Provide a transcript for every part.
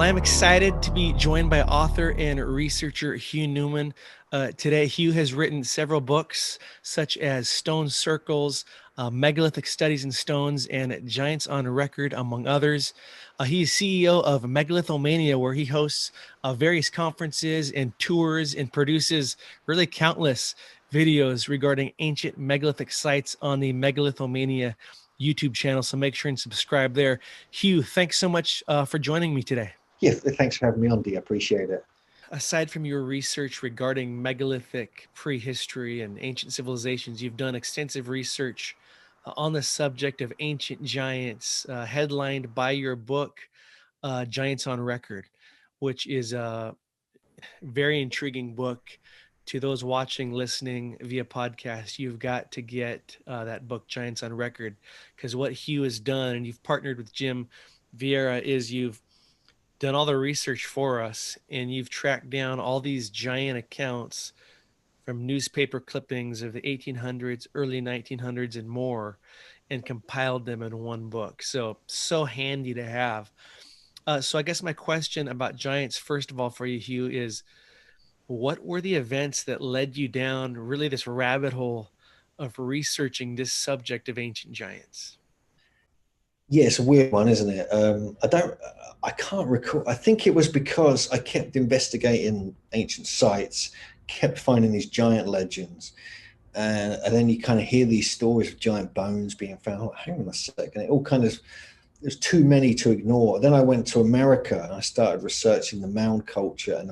Well, I'm excited to be joined by author and researcher Hugh Newman. Today, Hugh has written several books, such as Stone Circles, Megalithic Studies in Stones, and Giants on Record, among others. He is CEO of Megalithomania, where he hosts various conferences and tours and produces really countless videos regarding ancient megalithic sites on the Megalithomania YouTube channel. So make sure and subscribe there. Hugh, thanks so much for joining me today. Yeah, thanks for having me on, Dee. I appreciate it. Aside from your research regarding megalithic prehistory and ancient civilizations, you've done extensive research on the subject of ancient giants, headlined by your book, Giants on Record, which is a very intriguing book. To those watching, listening via podcast, you've got to get that book, Giants on Record, because what Hugh has done, and you've partnered with Jim Vieira, is you've done all the research for us and you've tracked down all these giant accounts from newspaper clippings of the 1800s, early 1900s, and more, and compiled them in one book. So handy to have. So I guess my question about giants, first of all, for you, Hugh, is what were the events that led you down really this rabbit hole of researching this subject of ancient giants? Yeah, it's a weird one, isn't it? I can't recall. I think it was because I kept investigating ancient sites, kept finding these giant legends, and then you kind of hear these stories of giant bones being found. Oh, hang on a second, it all kind of there's too many to ignore. Then I went to America and I started researching the mound culture and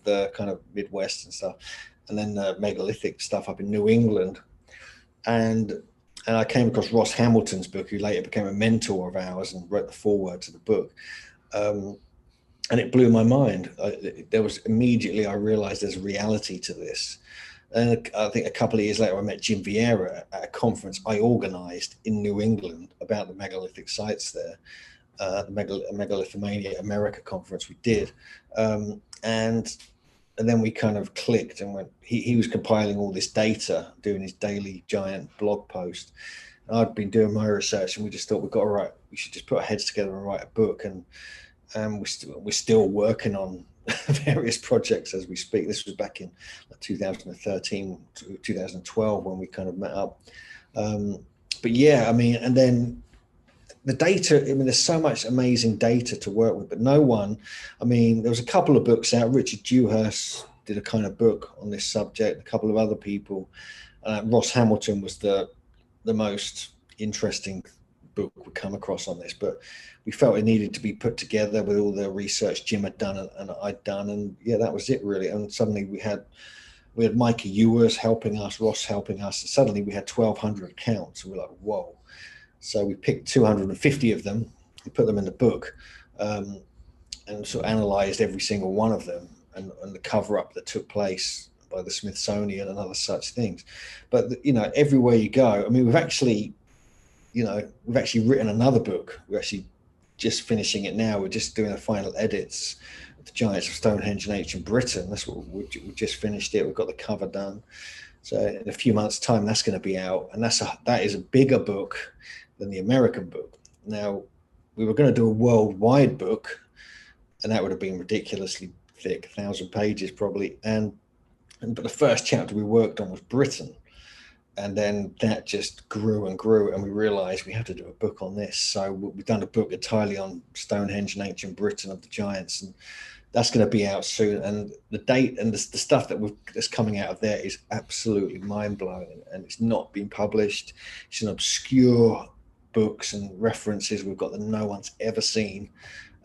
the kind of Midwest and stuff, and then the megalithic stuff up in New England. and and I came across Ross Hamilton's book, who later became a mentor of ours and wrote the foreword to the book. Um, and it blew my mind. There was immediately I realized there's a reality to this. And I think a couple of years later, I met Jim Vieira at a conference I organized in New England about the megalithic sites there, the Megalithomania America conference we did. And then we kind of clicked and went, he was compiling all this data, doing his daily giant blog post. And I'd been doing my research, and we just thought we should just put our heads together and write a book. And we're still working on various projects as we speak. This was back in 2013 to 2012 when we kind of met up. But yeah, I mean, and then the data, I mean, there's so much amazing data to work with, but no one, I mean, there was a couple of books out. Richard Dewhurst did a kind of book on this subject, a couple of other people. Ross Hamilton was the most interesting book we come across on this, but we felt it needed to be put together with all the research Jim had done and I'd done. And yeah, that was it really. And suddenly we had Micah Ewers helping us, Ross helping us. And suddenly we had 1,200 accounts. And we're like, whoa. So we picked 250 of them and put them in the book, and sort of analysed every single one of them and the cover up that took place by the Smithsonian and other such things. But everywhere you go, I mean, we've actually written another book. We're actually just finishing it now. We're just doing the final edits of the Giants of Stonehenge in Ancient Britain. That's what we just finished it. We've got the cover done. So in a few months' time, that's going to be out, and that is a bigger book than the American book. Now, we were going to do a worldwide book, and that would have been ridiculously thick, 1,000 pages probably. But the first chapter we worked on was Britain, and then that just grew and grew, and we realised we have to do a book on this. So we've done a book entirely on Stonehenge and ancient Britain of the giants, and that's going to be out soon. And the date and the stuff that's coming out of there is absolutely mind blowing, and it's not been published. It's an obscure books and references we've got that no one's ever seen.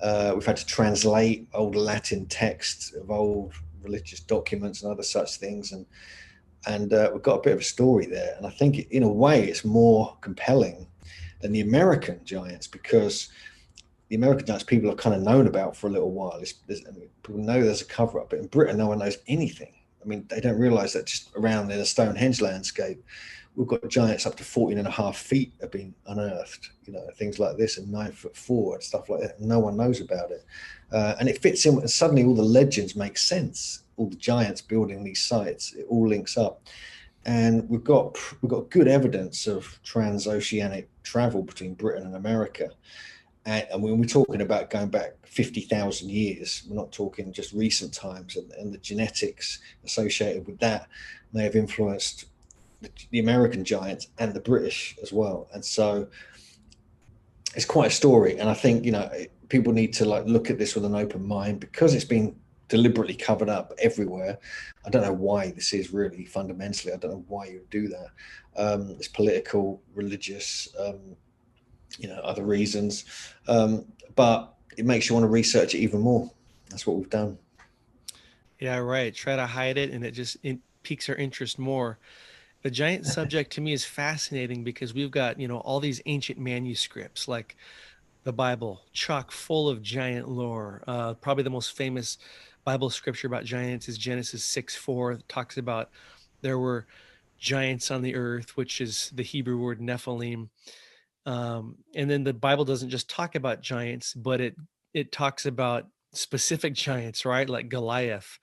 We've had to translate old Latin texts of old religious documents and other such things, and we've got a bit of a story there. And I think in a way it's more compelling than the American giants, because the American giants people are kind of known about for a little while. People know there's a cover up, but in Britain no one knows anything. I mean, they don't realize that just around in the Stonehenge landscape, we've got giants up to 14.5 feet have been unearthed, things like this, and 9'4" and stuff like that. No one knows about it. And it fits in, and suddenly all the legends make sense. All the giants building these sites, it all links up. And we've got good evidence of transoceanic travel between Britain and America. And when we're talking about going back 50,000 years, we're not talking just recent times, and the genetics associated with that may have influenced the American giants and the British as well. And so it's quite a story. And I think, people need to like look at this with an open mind because it's been deliberately covered up everywhere. I don't know why this is really fundamentally. I don't know why you would do that. It's political, religious, other reasons. But it makes you want to research it even more. That's what we've done. Yeah, right. Try to hide it, and it piques our interest more. The giant subject to me is fascinating because we've got, all these ancient manuscripts like the Bible, chock full of giant lore. Probably the most famous Bible scripture about giants is Genesis 6:4. It talks about there were giants on the earth, which is the Hebrew word Nephilim. And then the Bible doesn't just talk about giants, but it talks about specific giants, right? Like Goliath,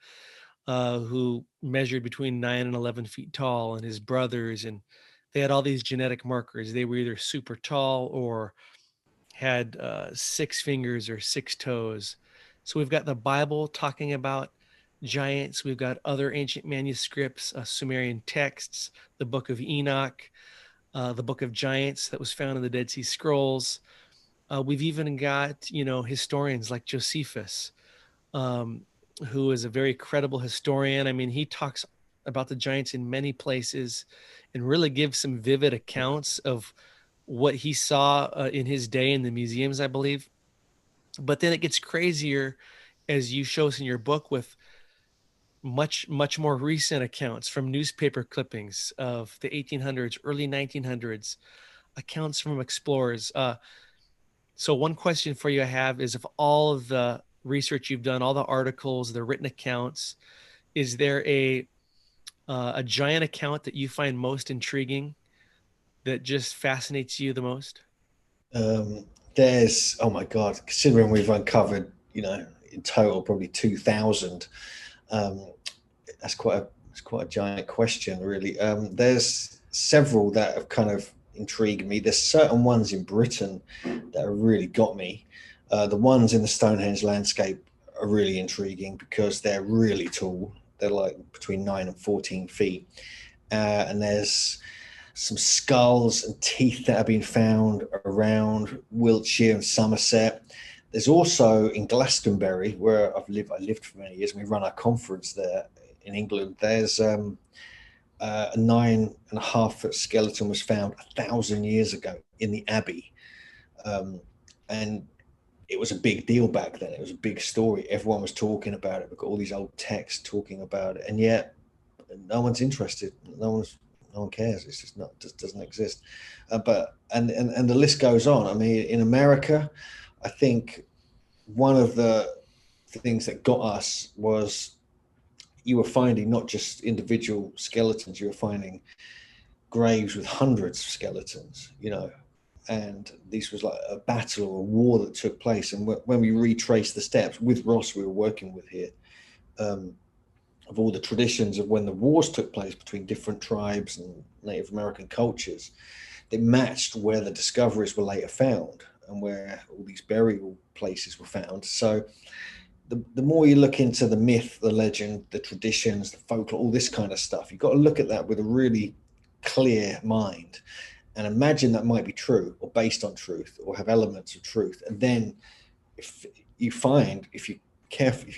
who measured between 9 and 11 feet tall, and his brothers, and they had all these genetic markers. They were either super tall or had 6 fingers or 6 toes. So we've got the Bible talking about giants. We've got other ancient manuscripts, Sumerian texts, the Book of Enoch, the Book of Giants that was found in the Dead Sea Scrolls. We've even got, historians like Josephus, um, who is a very credible historian. I mean, he talks about the giants in many places and really gives some vivid accounts of what he saw in his day in the museums, I believe. But then it gets crazier, as you show us in your book, with much more recent accounts from newspaper clippings of the 1800s, early 1900s, accounts from explorers. So one question for you I have is, of all of the research you've done, all the articles, the written accounts, is there a giant account that you find most intriguing, that just fascinates you the most? Um, there's, oh my God, considering we've uncovered, in total probably 2,000. Um, that's quite a giant question, really. There's several that have kind of intrigued me. There's certain ones in Britain that have really got me. The ones in the Stonehenge landscape are really intriguing because they're really tall. They're like between 9 and 14 feet, and there's some skulls and teeth that have been found around Wiltshire and Somerset. There's also in Glastonbury, where I lived for many years, and we run our conference there in England. There's a 9.5 foot skeleton was found 1,000 years ago in the Abbey. And it was a big deal back then. It was a big story. Everyone was talking about it. We've got all these old texts talking about it, and yet no one's interested. No one cares. It's just not, just doesn't exist. But and the list goes on. I mean, in America, I think one of the things that got us was you were finding not just individual skeletons, you were finding graves with hundreds of skeletons, and this was like a battle or a war that took place. And when we retraced the steps with Ross, we were working with here, of all the traditions of when the wars took place between different tribes and Native American cultures, they matched where the discoveries were later found and where all these burial places were found. So the more you look into the myth, the legend, the traditions, the folklore, all this kind of stuff, you've got to look at that with a really clear mind and imagine that might be true or based on truth or have elements of truth. And then if you find, if you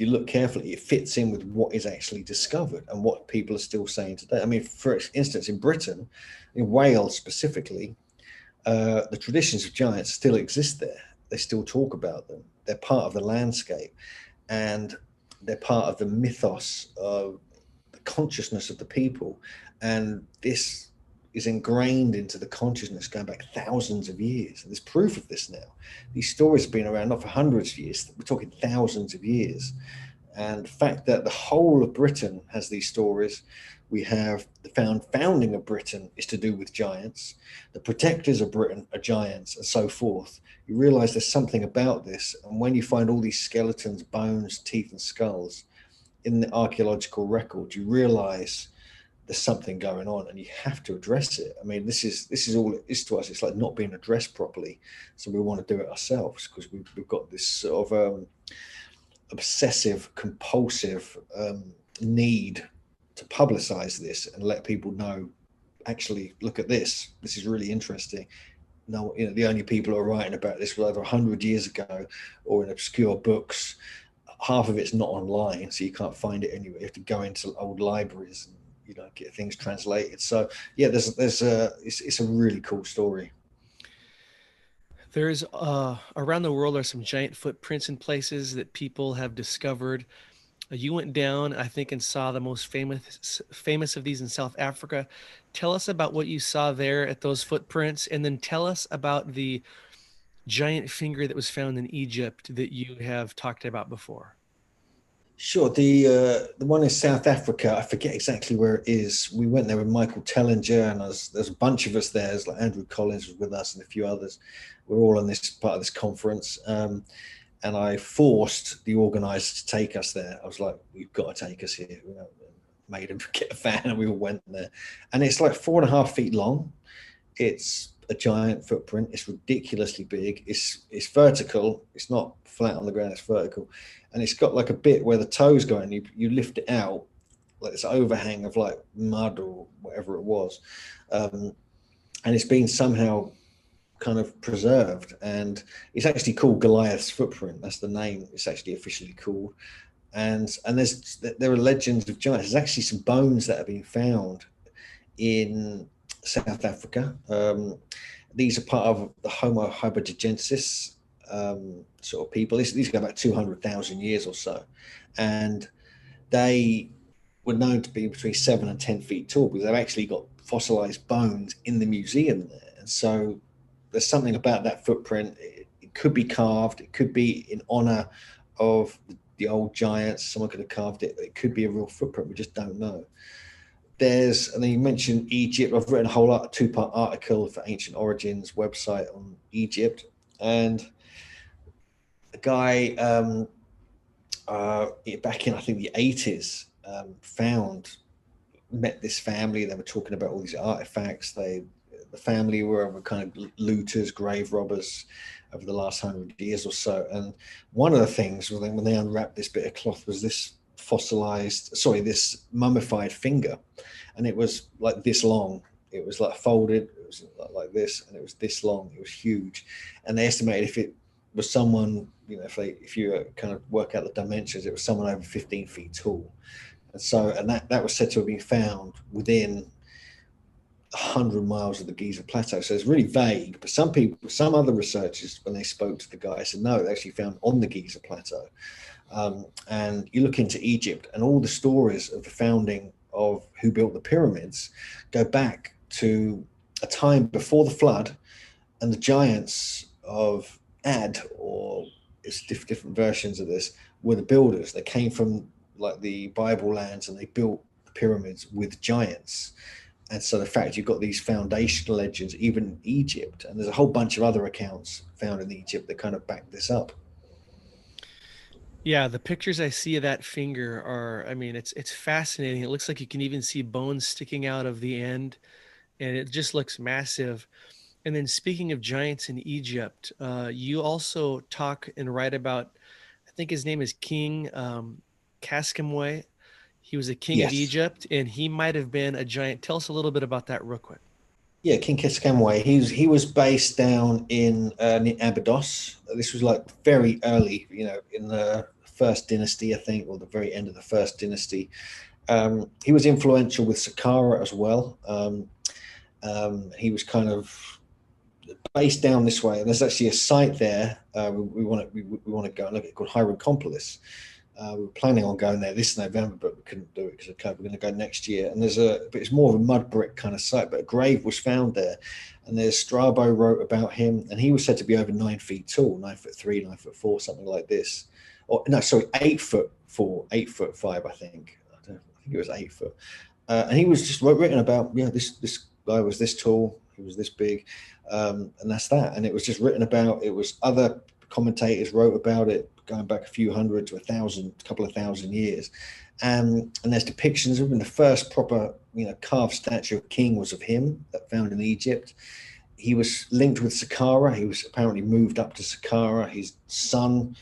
look carefully, it fits in with what is actually discovered and what people are still saying today. I mean, for instance, in Britain, in Wales specifically, the traditions of giants still exist there. They still talk about them. They're part of the landscape, and they're part of the mythos of the consciousness of the people. And this is ingrained into the consciousness going back thousands of years. And there's proof of this now. These stories have been around not for hundreds of years, we're talking thousands of years. And the fact that the whole of Britain has these stories, we have the founding of Britain is to do with giants, the protectors of Britain are giants, and so forth. You realize there's something about this. And when you find all these skeletons, bones, teeth, and skulls in the archaeological record, you realize there's something going on, and you have to address it. I mean, this is all it is to us. It's like not being addressed properly, so we want to do it ourselves because we've got this sort of obsessive, compulsive need to publicize this and let people know. Actually, look at this. This is really interesting. No, the only people who are writing about this were either 100 years ago or in obscure books. Half of it's not online, so you can't find it anywhere. You have to go into old libraries and get things translated. So yeah, it's a really cool story. There's around the world are some giant footprints in places that people have discovered. You went down, I think, and saw the most famous of these in South Africa. Tell us about what you saw there at those footprints, and then tell us about the giant finger that was found in Egypt that you have talked about before. Sure. The one in South Africa, I forget exactly where it is. We went there with Michael Tellinger, and there's a bunch of us there. There's like Andrew Collins was with us and a few others. We're all on this part of this conference. And I forced the organizer to take us there. I was like, "You've got to take us here." Made him get a van, and we all went there. And it's like 4.5 feet long. It's a giant footprint. It's ridiculously big. It's vertical. It's not flat on the ground. It's vertical, and it's got like a bit where the toes go, and you lift it out like this overhang of like mud or whatever it was, and it's been somehow kind of preserved, and it's actually called Goliath's footprint. That's the name it's actually officially called. And there are legends of giants. There's actually some bones that have been found in South Africa. These are part of the Homo heidelbergensis sort of people. These go back 200,000 years or so, and they were known to be between 7 and 10 feet tall because they've actually got fossilized bones in the museum there. And so there's something about that footprint. It could be carved. It could be in honor of the old giants. Someone could have carved it. It could be a real footprint. We just don't know. And then you mentioned Egypt. I've written a whole two-part article for Ancient Origins website on Egypt, and a guy back in I think the 80s met this family. They were talking about all these artifacts. The family were kind of looters, grave robbers over the last 100 years or so. And one of the things was when they unwrapped this bit of cloth was this this mummified finger, and it was like this long. It was like folded. It was like this, and it was this long. It was huge, and they estimated if it was someone, if you kind of work out the dimensions, it was someone over 15 feet tall. And that was said to have been found within 100 miles of the Giza Plateau. So it's really vague, but some other researchers, when they spoke to the guy, said no, they actually found on the Giza Plateau. And you look into Egypt, and all the stories of the founding of who built the pyramids go back to a time before the flood, and the giants of Ad, or it's different versions of this, were the builders. They came from like the Bible lands, and they built the pyramids with giants. And so the fact you've got these foundational legends, even in Egypt, and there's a whole bunch of other accounts found in Egypt that kind of back this up. Yeah, the pictures I see of that finger are, I mean, it's fascinating. It looks like you can even see bones sticking out of the end, and it just looks massive. And then speaking of giants in Egypt, you also talk and write about, I think his name is King Kaskemwe. He was a king of Yes. Egypt, and he might have been a giant. Tell us a little bit about that real quick. Yeah, King Keskamwe. He was based down in near Abydos. This was like very early, in the first dynasty, I think, or the very end of the first dynasty. He was influential with Saqqara as well. He was kind of based down this way, and there's actually a site there. We want to go and look at it called Hierakonpolis. We were planning on going there this November, but we couldn't do it because of COVID. We're going to go next year. And but it's more of a mud brick kind of site, but a grave was found there. And there's Strabo wrote about him, and he was said to be over 9 feet tall, 9'3", 9'4", something like this. Or no, sorry, 8'4", 8'5", I think. I think it was 8 foot. And he was just written about, this guy was this tall, he was this big, and that's that. And it was just written about. It was other commentators wrote about it, going back a few hundred to a couple of thousand years. And there's depictions of him. The first proper carved statue of king was of him that found in Egypt. He was linked with Saqqara. He was apparently moved up to Saqqara. His son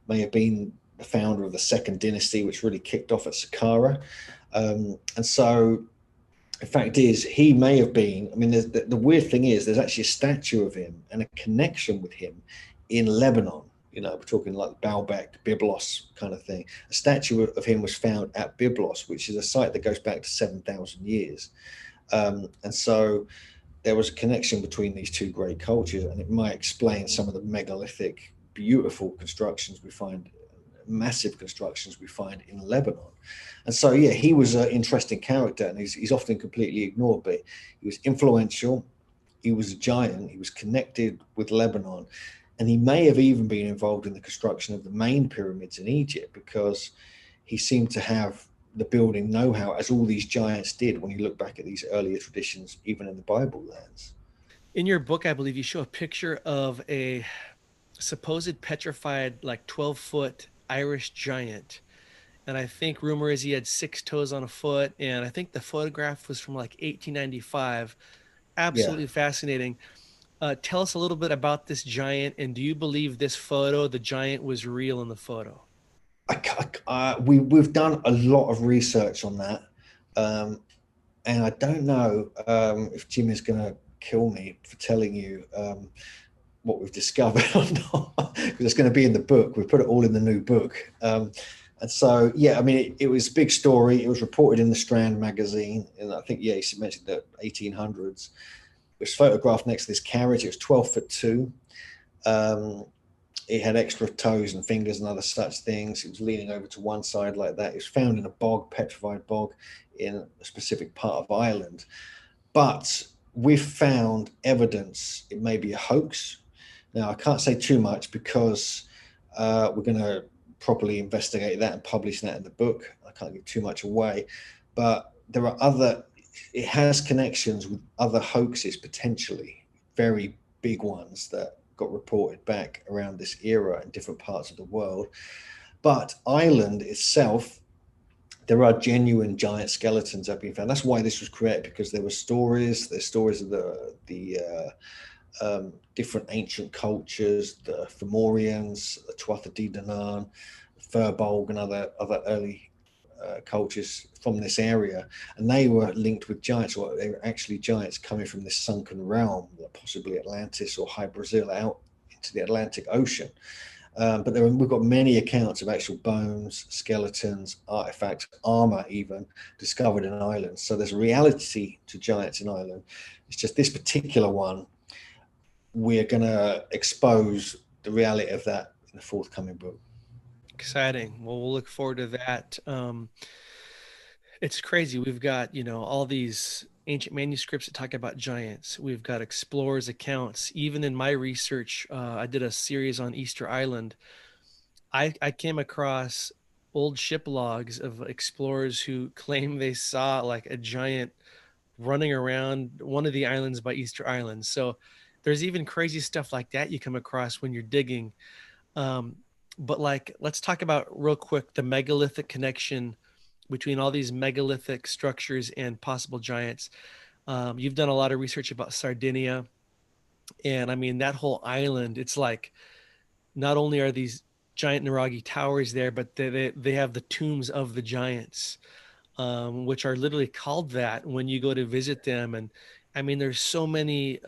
may have been the founder of the second dynasty, which really kicked off at Saqqara. And so the fact is, he may have been. I mean, the weird thing is, there's actually a statue of him and a connection with him in Lebanon. We're talking like Baalbek, Byblos kind of thing. A statue of him was found at Byblos, which is a site that goes back to 7,000 years. And so there was a connection between these two great cultures, and it might explain some of the megalithic, beautiful constructions we find, massive constructions we find in Lebanon. And so, yeah, he was an interesting character, and he's often completely ignored, but he was influential. He was a giant. He was connected with Lebanon, and he may have even been involved in the construction of the main pyramids in Egypt, because he seemed to have the building know-how, as all these giants did when you look back at these earlier traditions, even in the Bible lands. In your book, I believe you show a picture of a supposed petrified, like 12-foot Irish giant. And I think rumor is he had 6 toes on a foot. And I think the photograph was from like 1895. Yeah. Absolutely fascinating. Tell us a little bit about this giant. And do you believe this photo, the giant was real in the photo? We've done a lot of research on that, and I don't know if Jim is going to kill me for telling you what we've discovered or not, because it's going to be in the book. We put it all in the new book. And so, yeah, I mean, it was a big story. It was reported in the Strand magazine, and I think, yeah, you mentioned the 1800s. It was photographed next to this carriage. It was 12 foot two. It had extra toes and fingers and other such things. It was leaning over to one side like that. It was found in a bog, petrified bog, in a specific part of Ireland. But we've found evidence it may be a hoax. Now, I can't say too much, because we're going to properly investigate that and publish that in the book. I can't give too much away. But it has connections with other hoaxes, potentially, very big ones that got reported back around this era in different parts of the world. But Ireland itself, there are genuine giant skeletons that have been found. That's why this was created, because there's stories of the different ancient cultures, the Fomorians, the Tuatha De Danann, Furbolg, and other early cultures from this area, and they were linked with giants, or they were actually giants coming from this sunken realm, possibly Atlantis or High Brazil, out into the Atlantic Ocean. But we've got many accounts of actual bones, skeletons, artifacts, armor even discovered in Ireland. So there's a reality to giants in Ireland. It's just this particular one, we're going to expose the reality of that in the forthcoming book. Exciting. Well, we'll look forward to that. It's crazy. We've got, all these ancient manuscripts that talk about giants. We've got explorers' accounts. Even in my research, I did a series on Easter Island. I came across old ship logs of explorers who claim they saw like a giant running around one of the islands by Easter Island. So there's even crazy stuff like that you come across when you're digging. Um, but like, let's talk about real quick the megalithic connection between all these megalithic structures and possible giants. You've done a lot of research about Sardinia, and I mean that whole island. It's like not only are these giant Niragi towers there, but they have the tombs of the giants, which are literally called that when you go to visit them. And I mean, there's so many.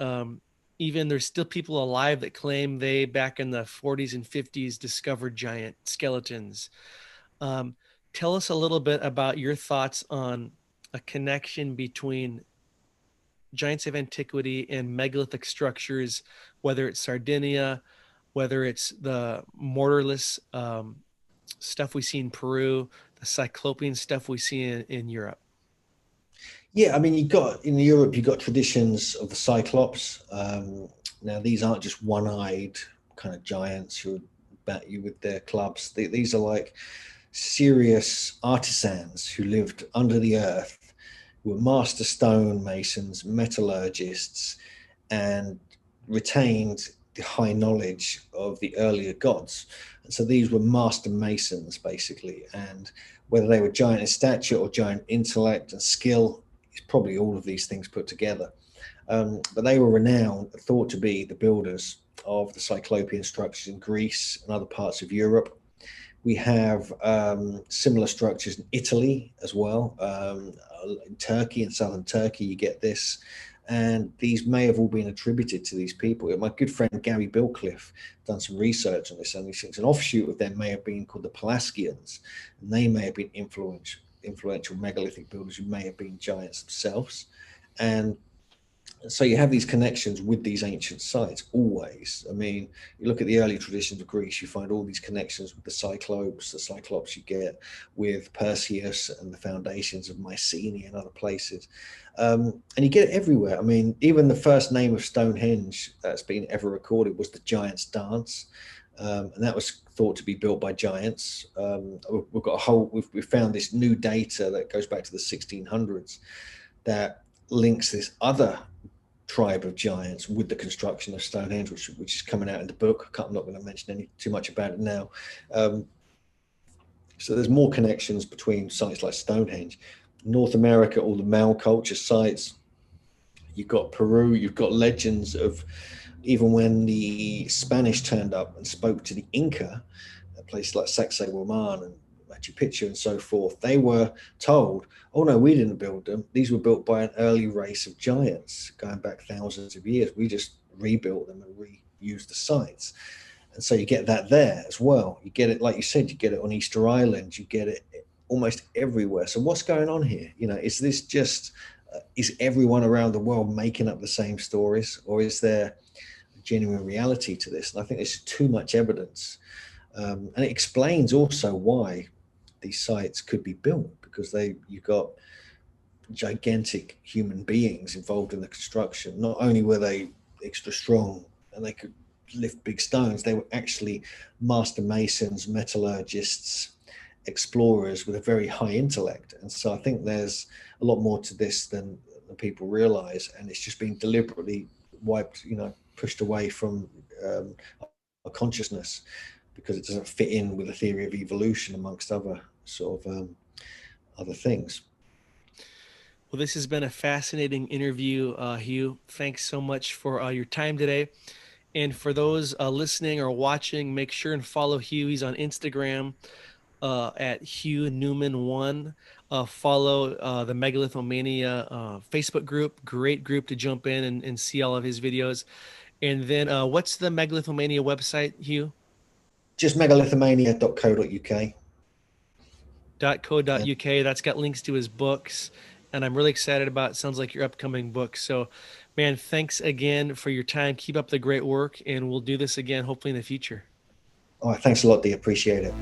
Even there's still people alive that claim they back in the 40s and 50s discovered giant skeletons. Um, Tell us a little bit about your thoughts on a connection between giants of antiquity and megalithic structures, whether it's Sardinia, whether it's the mortarless stuff we see in Peru, the cyclopean stuff we see in Europe. Yeah, I mean, in Europe, you got traditions of the Cyclops. Now, these aren't just one-eyed kind of giants who bat you with their clubs. These are like serious artisans who lived under the earth, who were master stone masons, metallurgists, and retained the high knowledge of the earlier gods. And so these were master masons, basically. And whether they were giant in stature or giant intellect and skill, It's probably all of these things put together. But they were renowned, thought to be the builders of the Cyclopean structures in Greece and other parts of Europe. We have similar structures in Italy as well. In Turkey, in southern Turkey, you get this. And these may have all been attributed to these people. My good friend Gary Bilcliffe done some research on this, and these things. An offshoot of them may have been called the Pelasgians, and they may have been influential megalithic builders who may have been giants themselves. And so you have these connections with these ancient sites always. I mean, you look at the early traditions of Greece, you find all these connections with the Cyclops you get with Perseus and the foundations of Mycenae and other places. And you get it everywhere. I mean, even the first name of Stonehenge that's been ever recorded was the Giants' Dance. And that was thought to be built by giants. We've found this new data that goes back to the 1600s that links this other tribe of giants with the construction of Stonehenge, which is coming out in the book. I'm not going to mention too much about it now. So there's more connections between sites like Stonehenge. North America, all the Mao culture sites. You've got Peru. You've got legends of even when the Spanish turned up and spoke to the Inca, places like Sacsayhuaman and Machu Picchu and so forth, they were told, oh no, we didn't build them. These were built by an early race of giants going back thousands of years. We just rebuilt them and reused the sites. And so you get that there as well. You get it, like you said, you get it on Easter Island, you get it almost everywhere. So what's going on here? Is this just, is everyone around the world making up the same stories, or is there a genuine reality to this? And I think there's too much evidence. And it explains also why these sites could be built, because you've got gigantic human beings involved in the construction. Not only were they extra strong and they could lift big stones, they were actually master masons, metallurgists, explorers with a very high intellect. And so I think there's a lot more to this than people realize, and it's just being deliberately wiped, pushed away from our consciousness, because it doesn't fit in with the theory of evolution amongst other sort of other things. Well, this has been a fascinating interview, Hugh. Thanks so much for your time today. And for those listening or watching, make sure and follow Hugh. He's on Instagram at Hugh Newman 1. Follow the Megalithomania Facebook group. Great group to jump in and see all of his videos. And then what's the Megalithomania website, Hugh? Just megalithomania.co.uk. .co.uk. That's got links to his books, and I'm really excited about, sounds like your upcoming book. So, man, thanks again for your time. Keep up the great work, and we'll do this again hopefully in the future. All right, thanks a lot, Dee. Appreciate it.